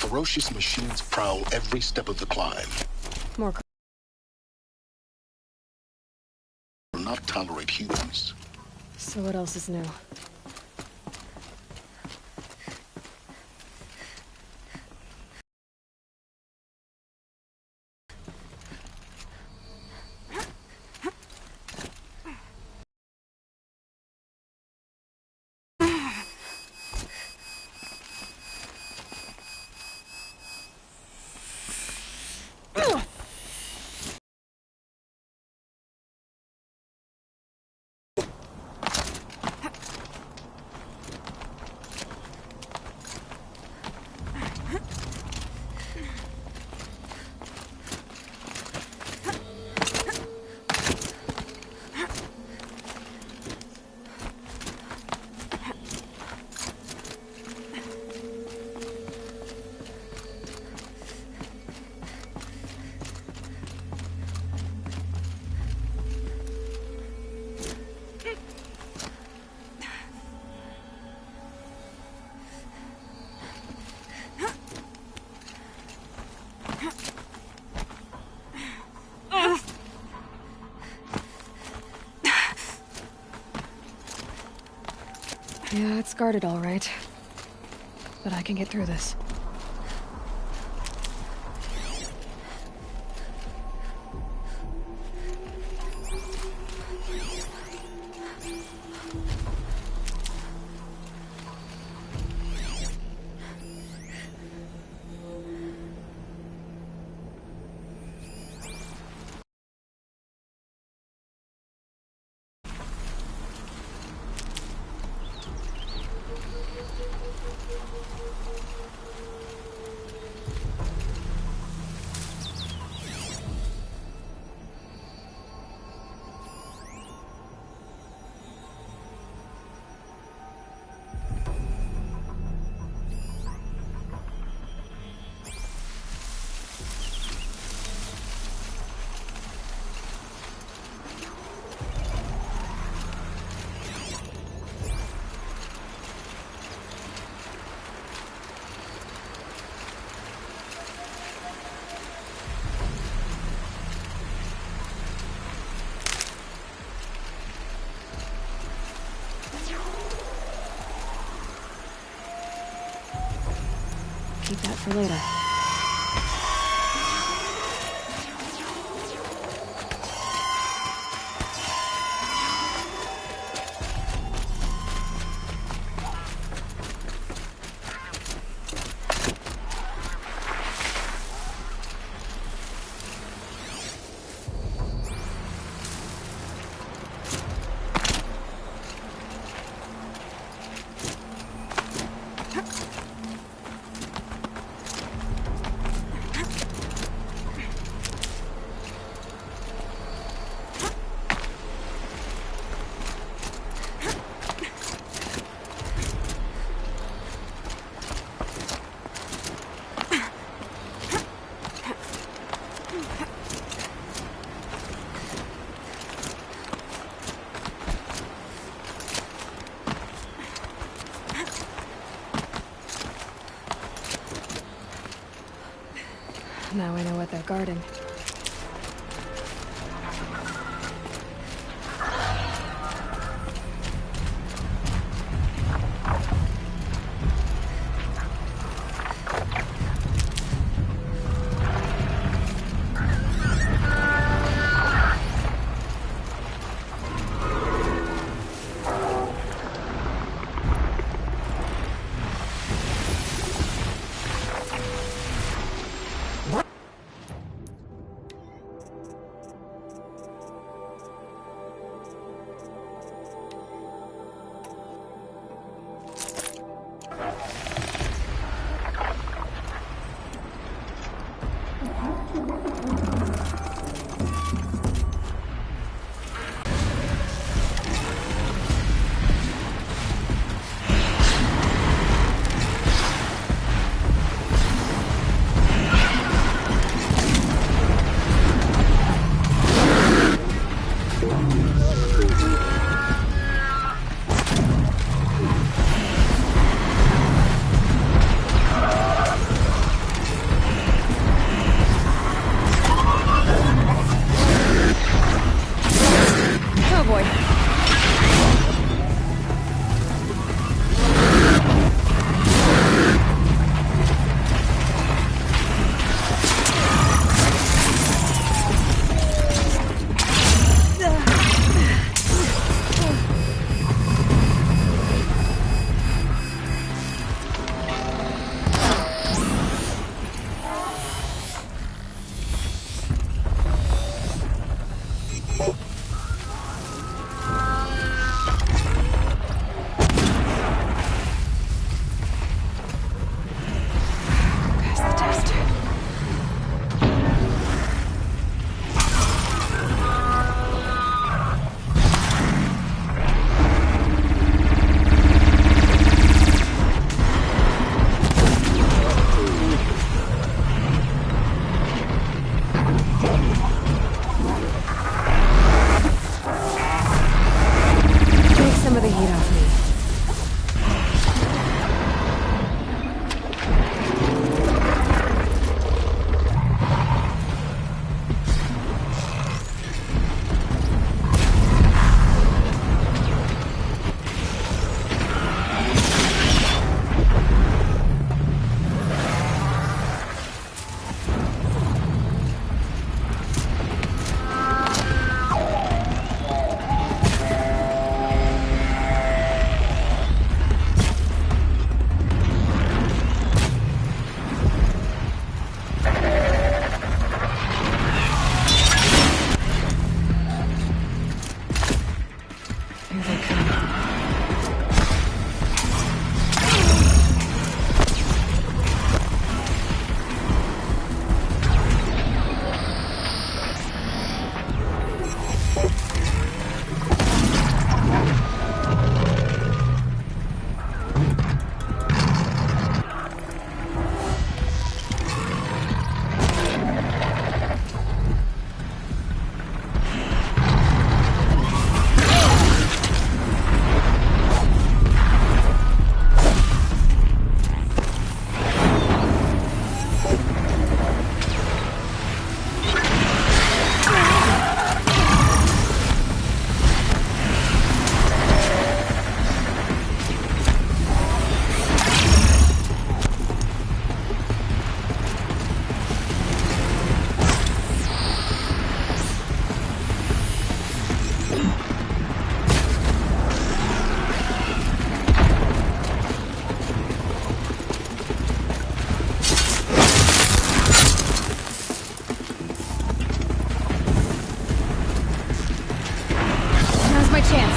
Ferocious machines prowl every step of the climb. More. Will not tolerate humans. So what else is new? Yeah, it's guarded all right. But I can get through this. Keep that for later. Now I know what they're guarding. Take some of the heat off me. Here they come. Now's my chance.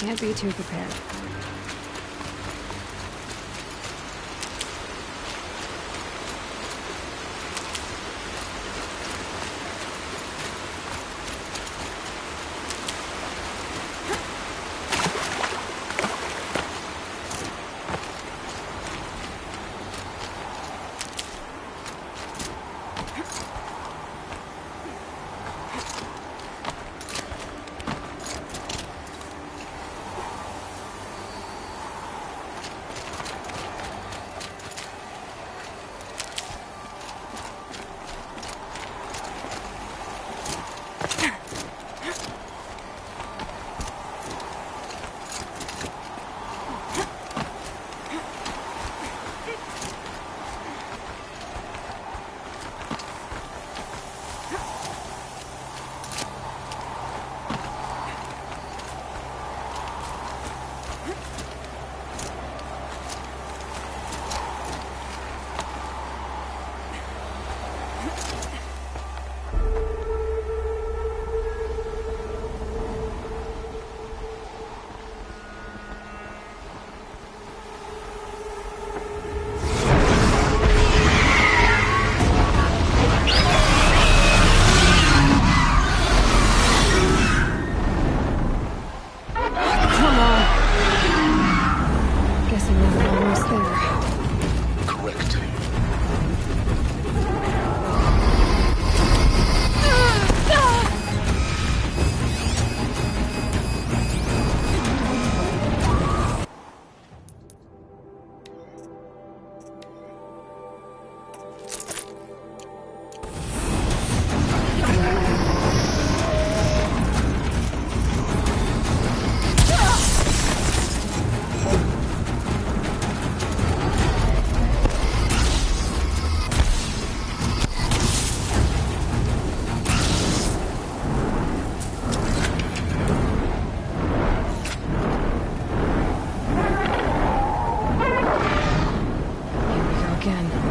Can't be too prepared. again.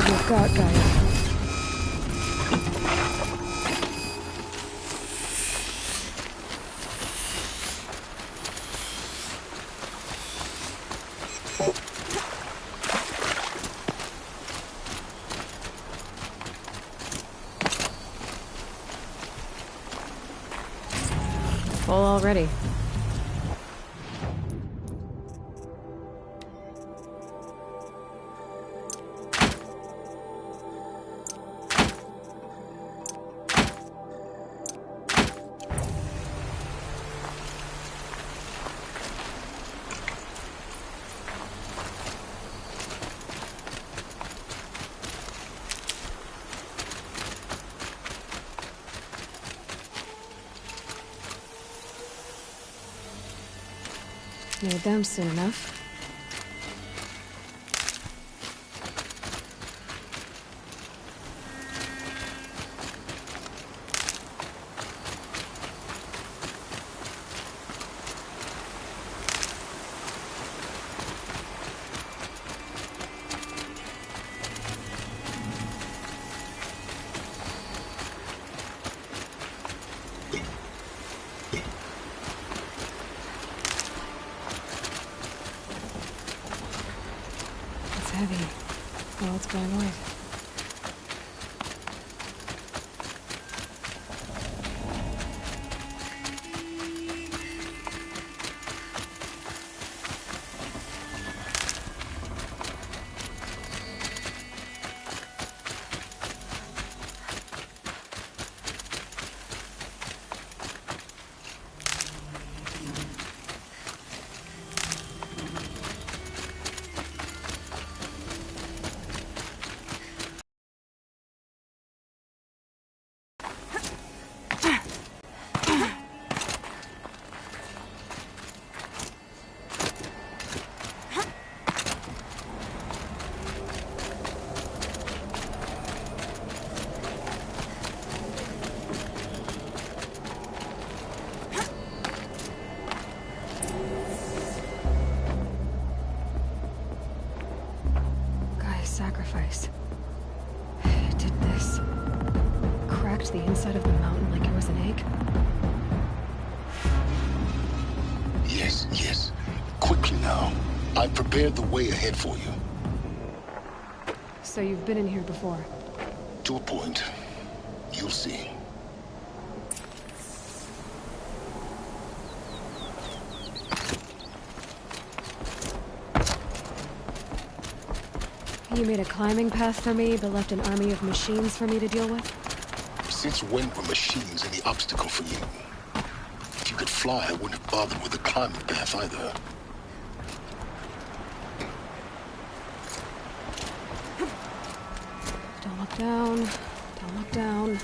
what you've got, Gaia. Full already. Made them soon enough. Heavy. Well, it's going away. Sacrifice. It did this. Cracked the inside of the mountain like it was an egg. Yes, yes. Quickly now. I've prepared the way ahead for you. So you've been in here before? To a point. You'll see. You made a climbing path for me, but left an army of machines for me to deal with? Since when were machines any obstacle for you? If you could fly, I wouldn't have bothered with the climbing path either. Don't look down. Don't look down.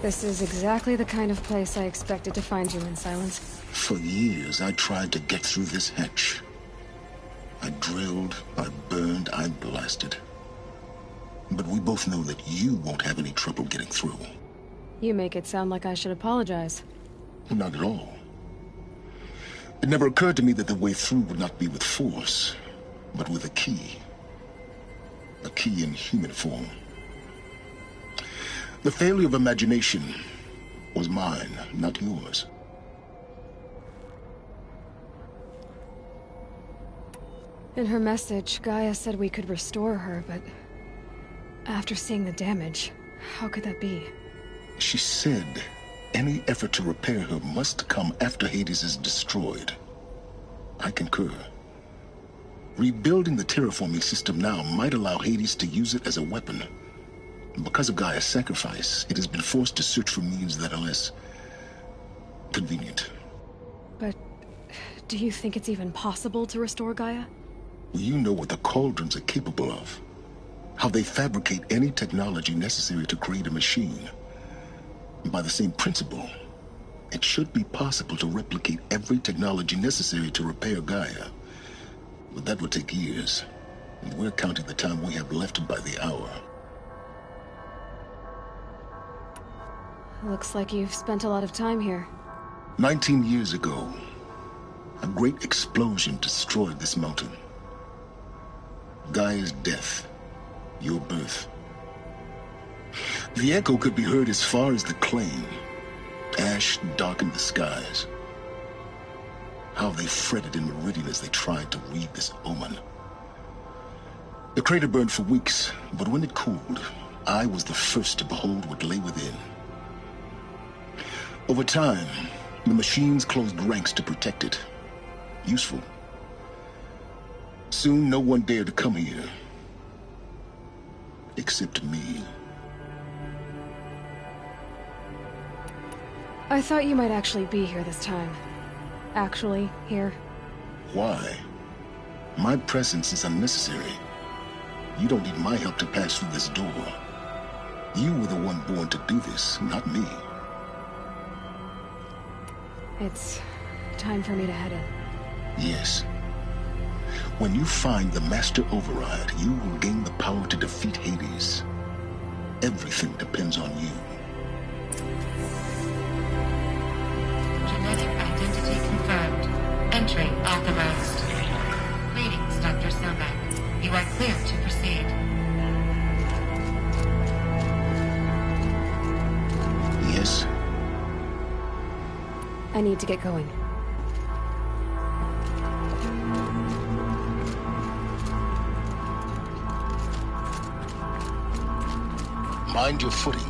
This is exactly the kind of place I expected to find you in, Silence. For years, I tried to get through this hatch. I drilled, I burned, I blasted. But we both know that you won't have any trouble getting through. You make it sound like I should apologize. Not at all. It never occurred to me that the way through would not be with force, but with a key. A key in human form. The failure of imagination was mine, not yours. In her message, Gaia said we could restore her, but after seeing the damage, how could that be? She said any effort to repair her must come after Hades is destroyed. I concur. Rebuilding the terraforming system now might allow Hades to use it as a weapon. Because of Gaia's sacrifice, it has been forced to search for means that are less convenient. But do you think it's even possible to restore Gaia? You know what the Cauldrons are capable of. How they fabricate any technology necessary to create a machine. By the same principle, it should be possible to replicate every technology necessary to repair Gaia. But that would take years. And we're counting the time we have left by the hour. Looks like you've spent a lot of time here. 19 years ago, a great explosion destroyed this mountain. Gaia's death, your birth. The echo could be heard as far as the Claim. Ash darkened the skies. How they fretted in Meridian as they tried to read this omen. The crater burned for weeks, but when it cooled, I was the first to behold what lay within. Over time, the machines closed ranks to protect it. Useful. Soon, no one dared to come here. Except me. I thought you might actually be here this time. Actually, here. Why? My presence is unnecessary. You don't need my help to pass through this door. You were the one born to do this, not me. It's time for me to head in. Yes. When you find the Master Override, you will gain the power to defeat Hades. Everything depends on you. Genetic identity confirmed. Entry authorized. Greetings, Dr. Sobek. You are clear to proceed. Yes? I need to get going. Mind your footing.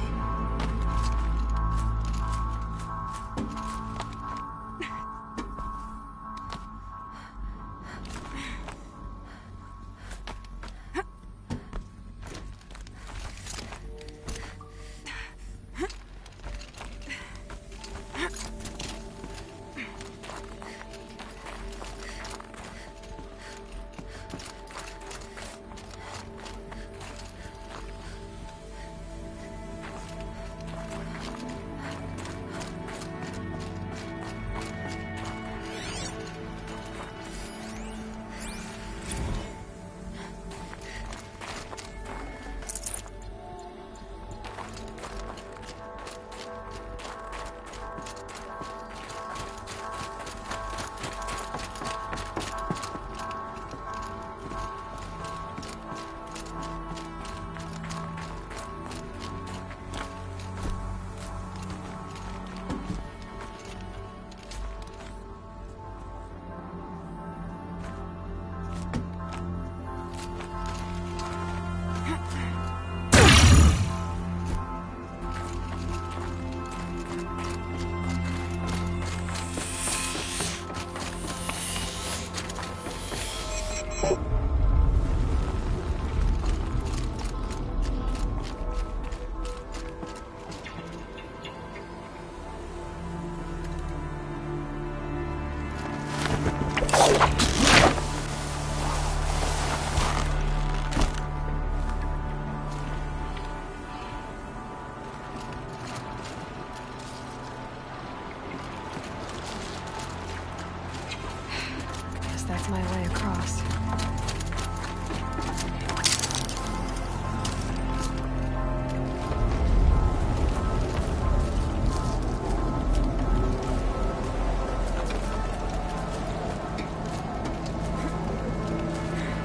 That's my way across.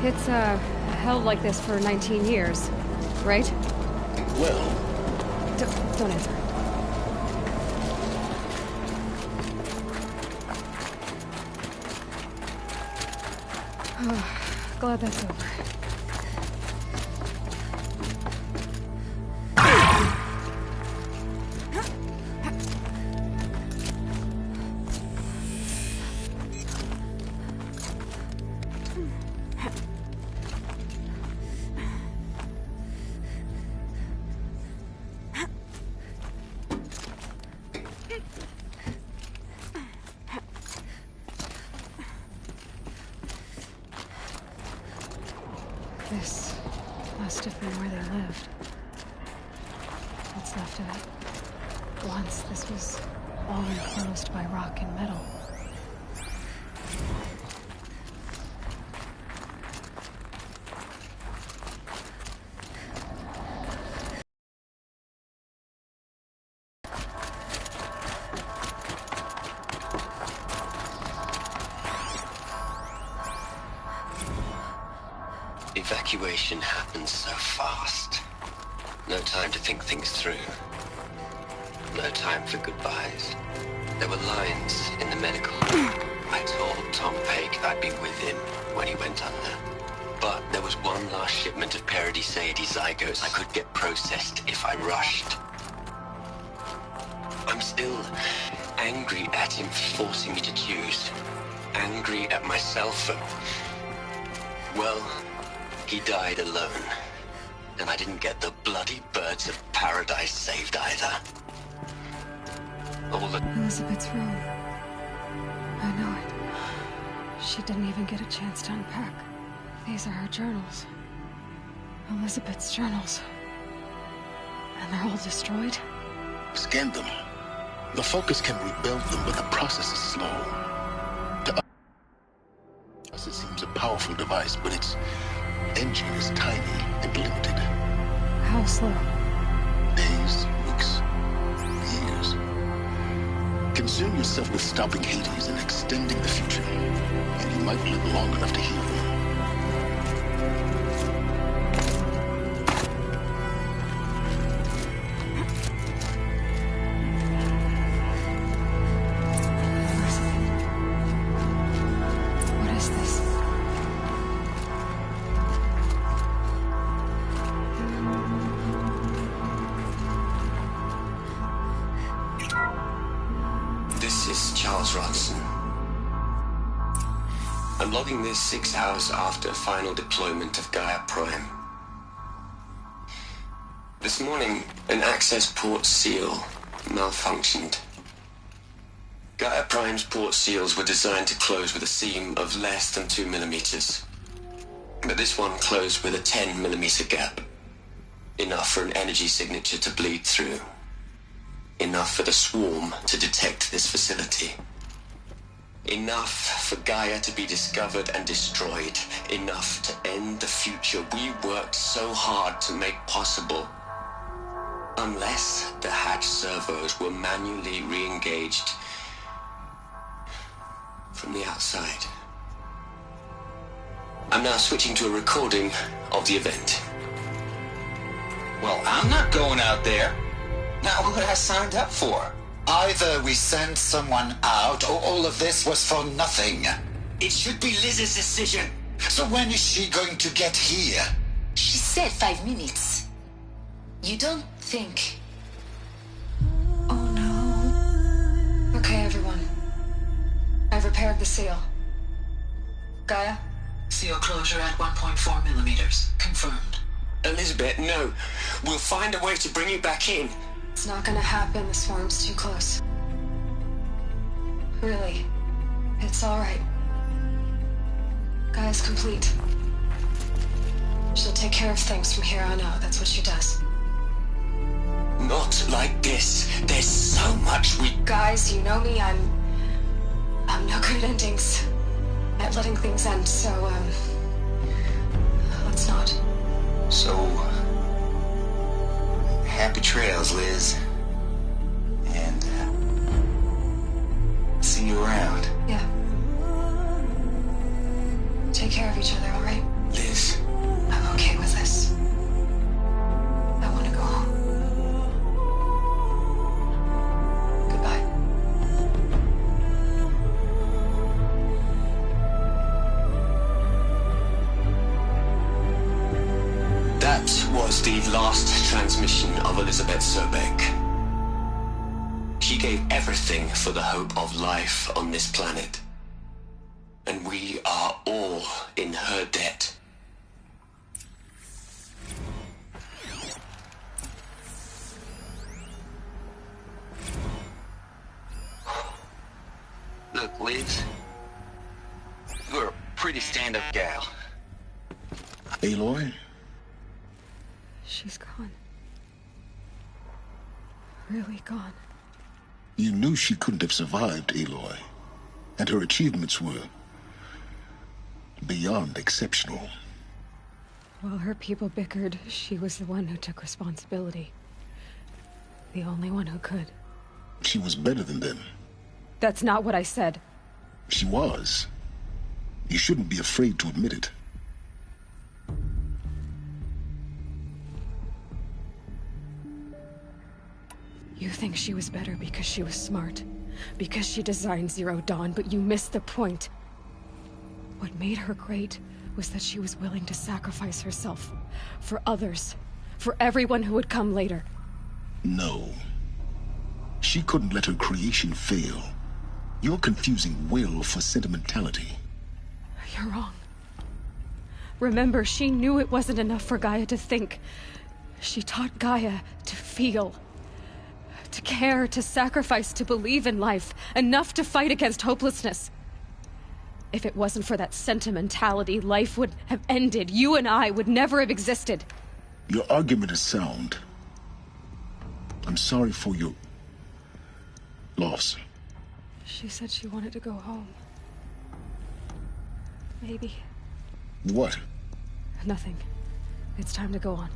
It's, held like this for 19 years, right? Well... Don't answer. Glad that's over. This must have been where they lived. What's left of it. Once this was all enclosed by rock and metal. Evacuation happens so fast. No time to think things through. No time for goodbyes. There were lines in the medical. I told Tom Paik I'd be with him when he went under. But there was one last shipment of Paradis-Sade zygotes I could get processed if I rushed. I'm still angry at him for forcing me to choose. Angry at myself for... Well, he died alone. And I didn't get the bloody birds of paradise saved either. All the... Elizabeth's room. I know it. She didn't even get a chance to unpack. These are her journals. Elizabeth's journals. And they're all destroyed? Scan them. The Focus can rebuild them, but the process is slow. To us, it seems a powerful device, but its engine is tiny and limited. How slow? Days, weeks, years. Concern yourself with stopping Hades and extending the future, and you might live long enough to heal them. What is this? This is Charles Rodson. I'm logging this 6 hours after final deployment of Gaia Prime. This morning, an access port seal malfunctioned. Gaia Prime's port seals were designed to close with a seam of less than 2 millimeters. But this one closed with a 10 millimeter gap. Enough for an energy signature to bleed through. Enough for the swarm to detect this facility. Enough for Gaia to be discovered and destroyed. Enough to end the future we worked so hard to make possible. Unless the hatch servos were manually re-engaged from the outside. I'm now switching to a recording of the event. Well, I'm not going out there. Not what I signed up for. Either we send someone out, or all of this was for nothing. It should be Liz's decision. So when is she going to get here? She said 5 minutes. You don't think... Oh no. Okay, everyone. I've repaired the seal. Gaia? Seal closure at 1.4 millimeters. Confirmed. Elizabeth, no. We'll find a way to bring you back in. It's not gonna happen. The swarm's too close. Really. It's alright. Gaia's complete. She'll take care of things from here on out. That's what she does. Not like this. There's so much we... Guys, you know me. I'm no good at endings. At letting things end, so, let's not. So... happy trails, Liz. And, see you around. Yeah. Take care of each other, alright? Liz. I'm okay with this. I want to go home. Goodbye. That was the last transmission of Elizabeth Sobeck. She gave everything for the hope of life on this planet. And we are all in her debt. Look, Liz. You're a pretty stand-up gal. Aloy? She's gone. Really gone. You knew she couldn't have survived, Aloy. And her achievements were... beyond exceptional. While her people bickered, she was the one who took responsibility. The only one who could. She was better than them. That's not what I said. She was. You shouldn't be afraid to admit it. think she was better because she was smart. Because she designed Zero Dawn, but you missed the point. What made her great was that she was willing to sacrifice herself. For others. For everyone who would come later. No. She couldn't let her creation fail. You're confusing will for sentimentality. You're wrong. Remember, she knew it wasn't enough for Gaia to think. She taught Gaia to feel. To care, to sacrifice, to believe in life. Enough to fight against hopelessness. If it wasn't for that sentimentality, life would have ended. You and I would never have existed. Your argument is sound. I'm sorry for your loss. She said she wanted to go home. Maybe. What? Nothing. It's time to go on.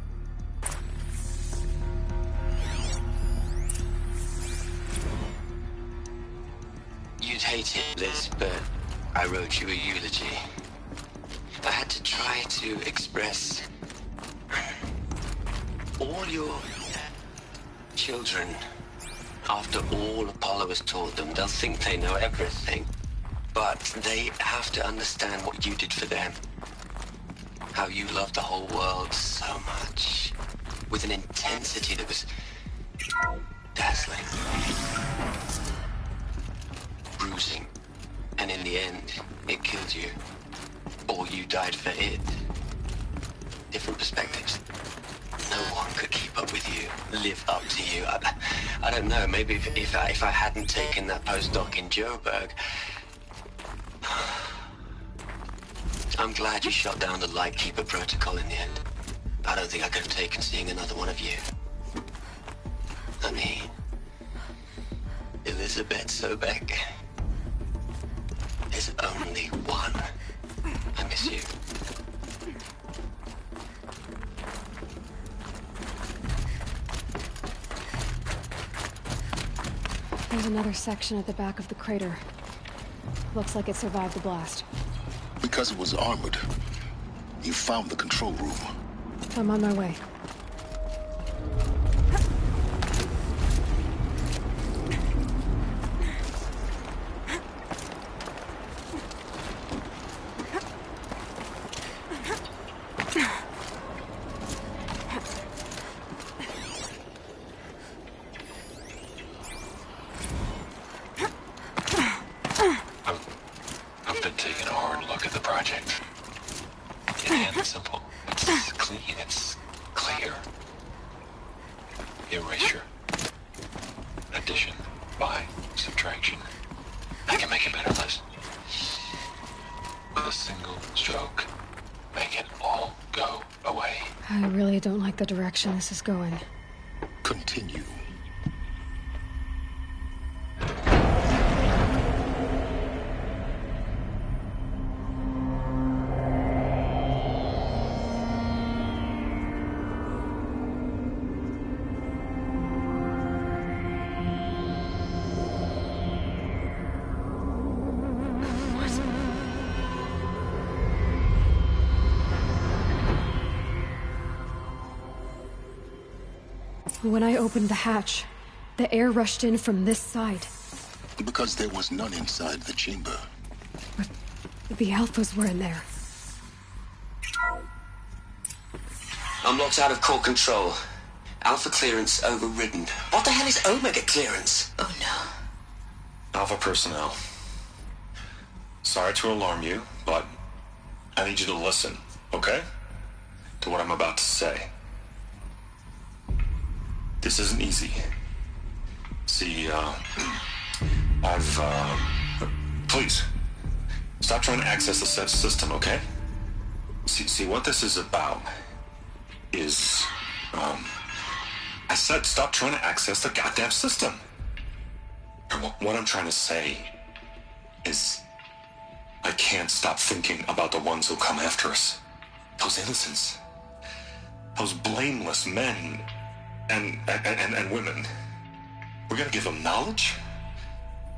You'd hate it, Liz, but I wrote you a eulogy. I had to try to express all your children. After all Apollo has taught them, they'll think they know everything. But they have to understand what you did for them. How you loved the whole world so much. With an intensity that was dazzling. Bruising. And in the end, it killed you. Or you died for it. Different perspectives. No one could keep up with you, live up to you. I don't know, maybe if I hadn't taken that postdoc in Joburg. I'm glad you shot down the Lightkeeper protocol in the end. I don't think I could have taken seeing another one of you. I mean, Elizabeth Sobek. There's only one. I miss you. There's another section at the back of the crater. Looks like it survived the blast. Because it was armored. You found the control room. I'm on my way. I've been taking a hard look at the project. In the end, it's simple. It's clean. It's clear. Erasure. Addition. By. Subtraction. I can make it better, Liz. With a single stroke. Make it all go away. I really don't like the direction this is going. Continue. When I opened the hatch, the air rushed in from this side. Because there was none inside the chamber. But the Alphas were in there. I'm locked out of core control. Alpha clearance overridden. What the hell is Omega clearance? Oh no. Alpha personnel. Sorry to alarm you, but I need you to listen, okay? To what I'm about to say. This isn't easy. See, please, stop trying to access the set system, okay? See, what this is about is, I said stop trying to access the goddamn system. And what I'm trying to say is, I can't stop thinking about the ones who come after us. Those innocents. Those blameless men and women. We're gonna give them knowledge?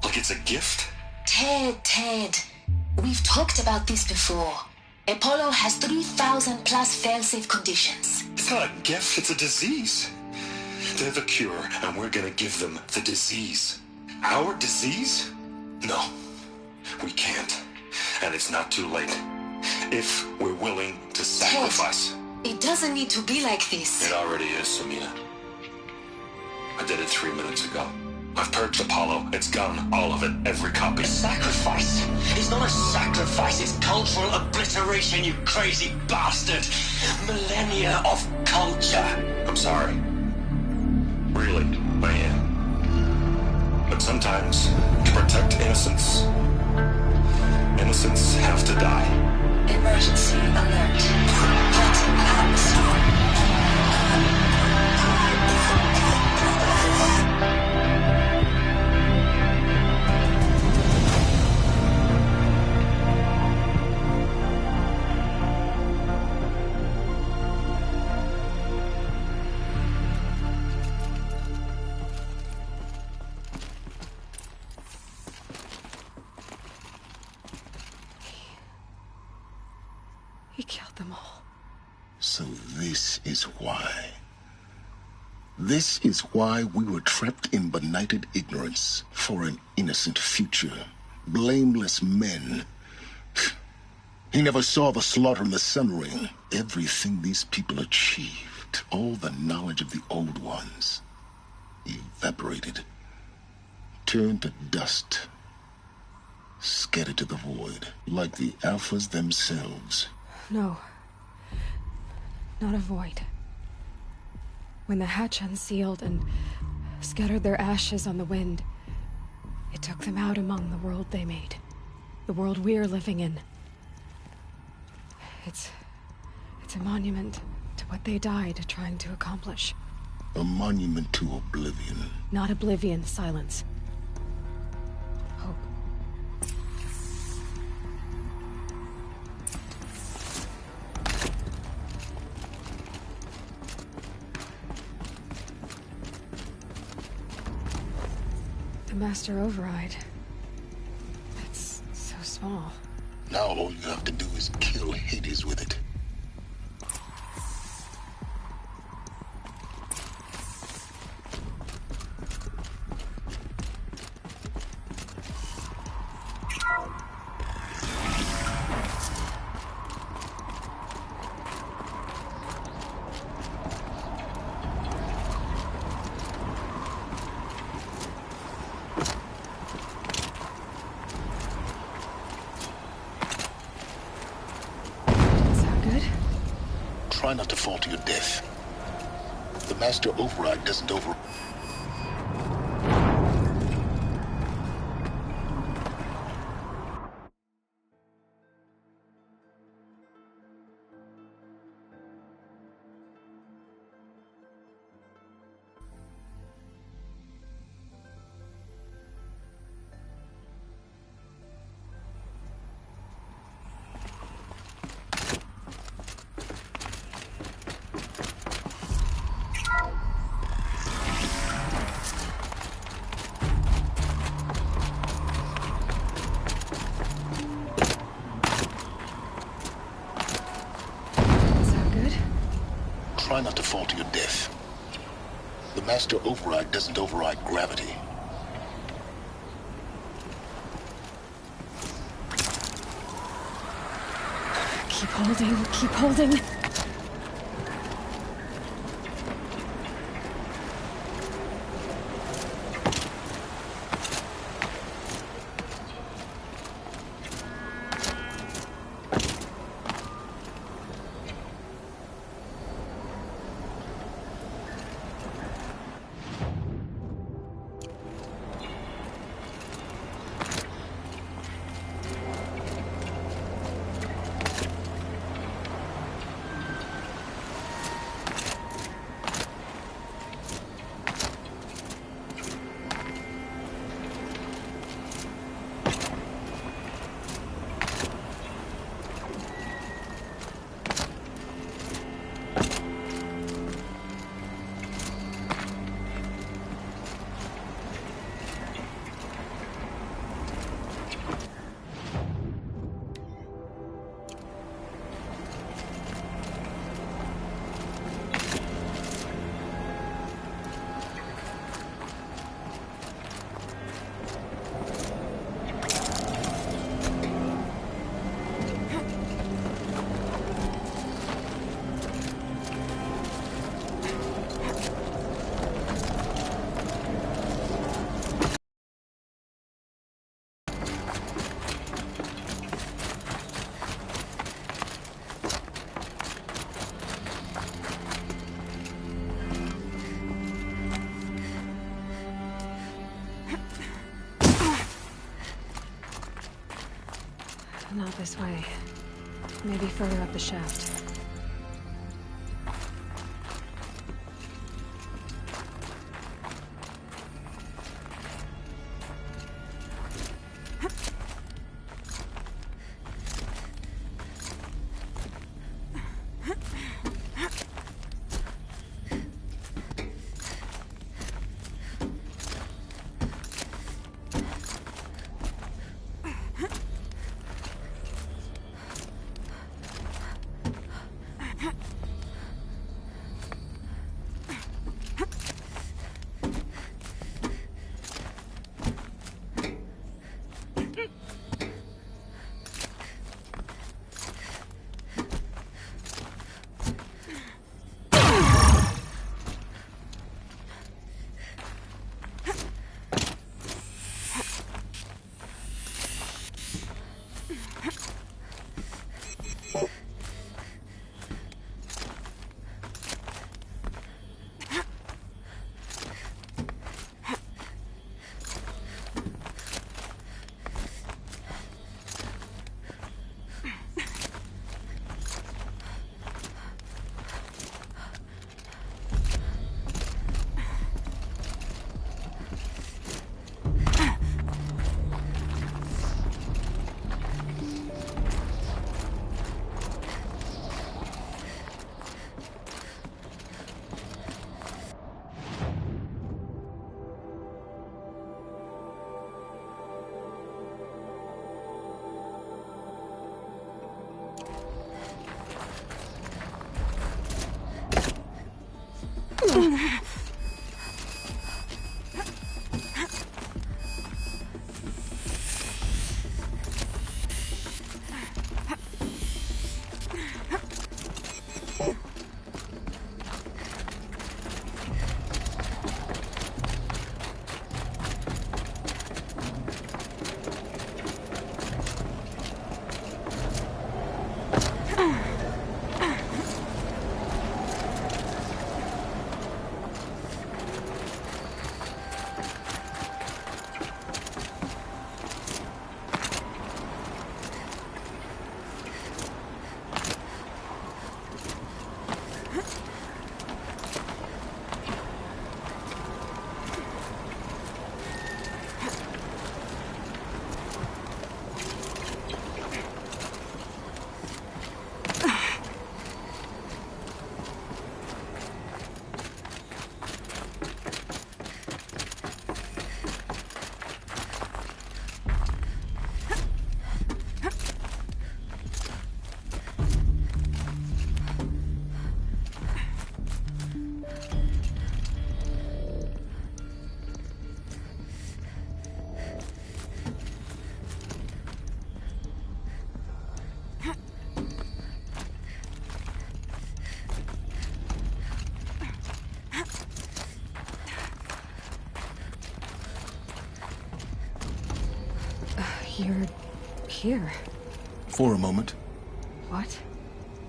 Like it's a gift? Ted. We've talked about this before. Apollo has 3,000 plus fail-safe conditions. It's not a gift, it's a disease. They're the cure, and we're gonna give them the disease. Our disease? No, we can't. And it's not too late. If we're willing to sacrifice. It doesn't need to be like this. It already is, Samina. I did it 3 minutes ago. I've purged Apollo. It's gone. All of it. Every copy. Sacrifice? It's not a sacrifice. It's cultural obliteration, you crazy bastard. Millennia of culture. I'm sorry. Really, I am. But sometimes, to protect innocence, innocents have to die. Emergency alert. Threat atmosphere. He killed them all. So this is why. This is why we were trapped in benighted ignorance for an innocent future. Blameless men. He never saw the slaughter in the Sun Ring. Everything these people achieved, all the knowledge of the old ones, evaporated, turned to dust, scattered to the void, like the Alphas themselves. No. Not a void. When the hatch unsealed and scattered their ashes on the wind, it took them out among the world they made. The world we're living in. It's a monument to what they died trying to accomplish. A monument to oblivion. Not oblivion, silence. Hope. The Master Override. It's so small. Now all you have to do is kill Hades with it. Try not to fall to your death. The Master Override doesn't over... Try not to fall to your death. The Master Override doesn't override gravity. Keep holding, keep holding. This way. Maybe further up the shaft. You're here. For a moment. What?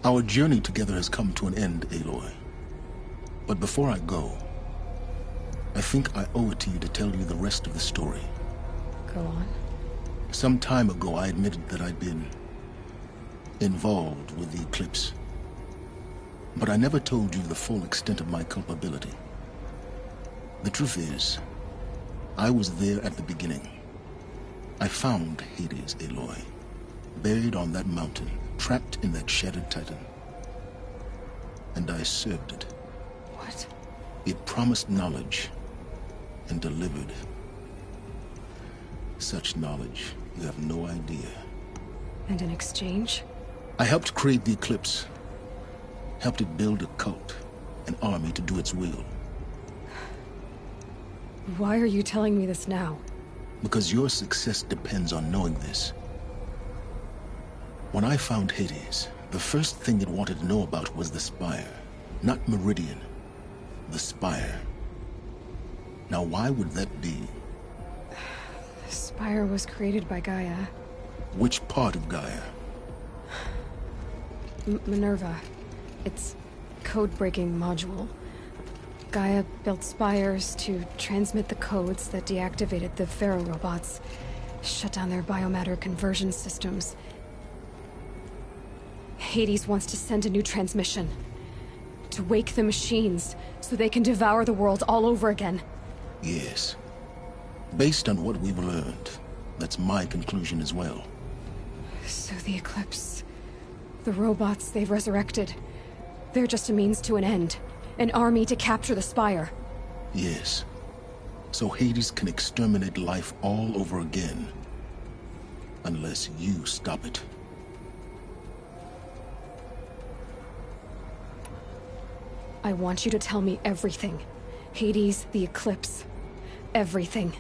Our journey together has come to an end, Aloy. But before I go, I think I owe it to you to tell you the rest of the story. Go on. Some time ago, I admitted that I'd been involved with the Eclipse. But I never told you the full extent of my culpability. The truth is, I was there at the beginning. I found Hades, Aloy, buried on that mountain, trapped in that shattered Titan. And I served it. What? It promised knowledge and delivered. Such knowledge, you have no idea. And in exchange? I helped create the Eclipse. Helped it build a cult, an army to do its will. Why are you telling me this now? Because your success depends on knowing this. When I found Hades, the first thing it wanted to know about was the Spire. Not Meridian. The Spire. Now, why would that be? The Spire was created by Gaia. Which part of Gaia? Minerva. It's code-breaking module. Gaia built spires to transmit the codes that deactivated the Pharaoh robots, shut down their biomatter conversion systems, Hades wants to send a new transmission. To wake the machines, so they can devour the world all over again. Yes. Based on what we've learned, that's my conclusion as well. So the Eclipse... the robots they've resurrected... they're just a means to an end. An army to capture the Spire. Yes. So Hades can exterminate life all over again. Unless you stop it. I want you to tell me everything. Hades, the Eclipse, everything.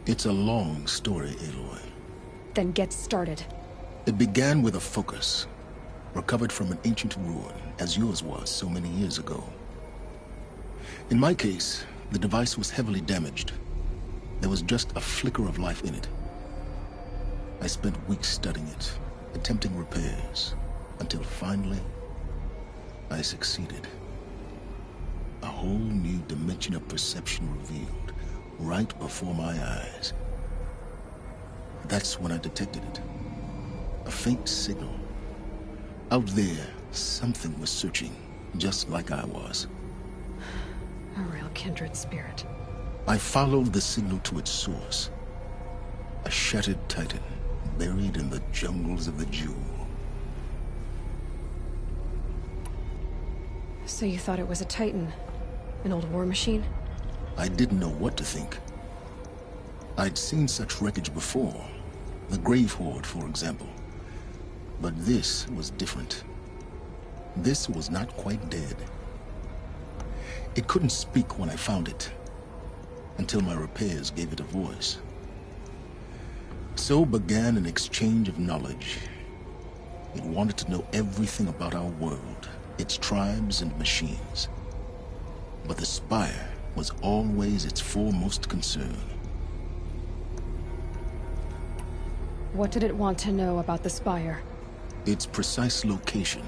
It's a long story, Aloy. Then get started. It began with a focus, recovered from an ancient ruin, as yours was so many years ago. In my case, the device was heavily damaged. There was just a flicker of life in it. I spent weeks studying it, attempting repairs, until finally, I succeeded. A whole new dimension of perception revealed, right before my eyes. That's when I detected it. A faint signal. Out there, something was searching, just like I was. A real kindred spirit. I followed the signal to its source. A shattered titan, buried in the jungles of the Jewel. So you thought it was a titan? An old war machine? I didn't know what to think. I'd seen such wreckage before. The Grave Horde, for example. But this was different. This was not quite dead. It couldn't speak when I found it, until my repairs gave it a voice. So began an exchange of knowledge. It wanted to know everything about our world, its tribes and machines. But the Spire was always its foremost concern. What did it want to know about the Spire? Its precise location,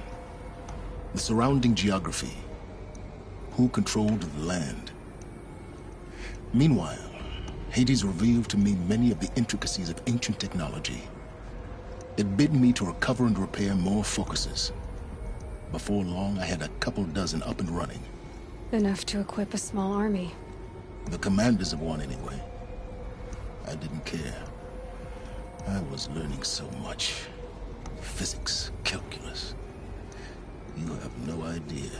the surrounding geography, who controlled the land. Meanwhile, Hades revealed to me many of the intricacies of ancient technology. It bid me to recover and repair more focuses. Before long, I had a couple dozen up and running. Enough to equip a small army. The commanders of one, anyway. I didn't care. I was learning so much. Physics, calculus. You have no idea.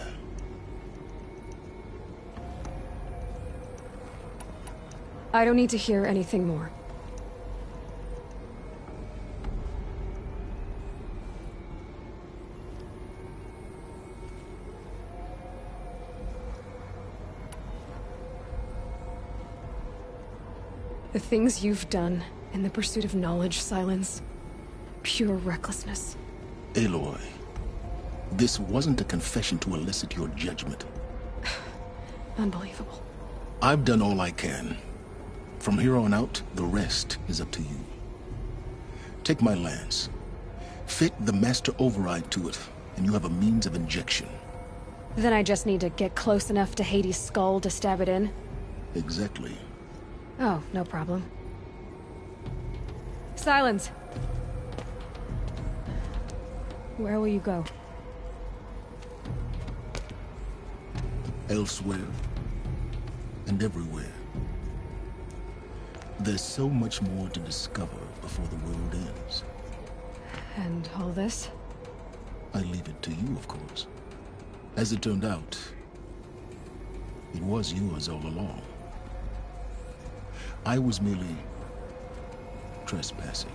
I don't need to hear anything more. The things you've done in the pursuit of knowledge, Silence. Pure recklessness. Aloy, this wasn't a confession to elicit your judgment. Unbelievable. I've done all I can. From here on out, the rest is up to you. Take my lance. Fit the Master Override to it, and you have a means of injection. Then I just need to get close enough to Hades' skull to stab it in? Exactly. Oh, no problem. Silence! Where will you go? Elsewhere. And everywhere. There's so much more to discover before the world ends. And all this? I leave it to you, of course. As it turned out, it was yours all along. I was merely trespassing.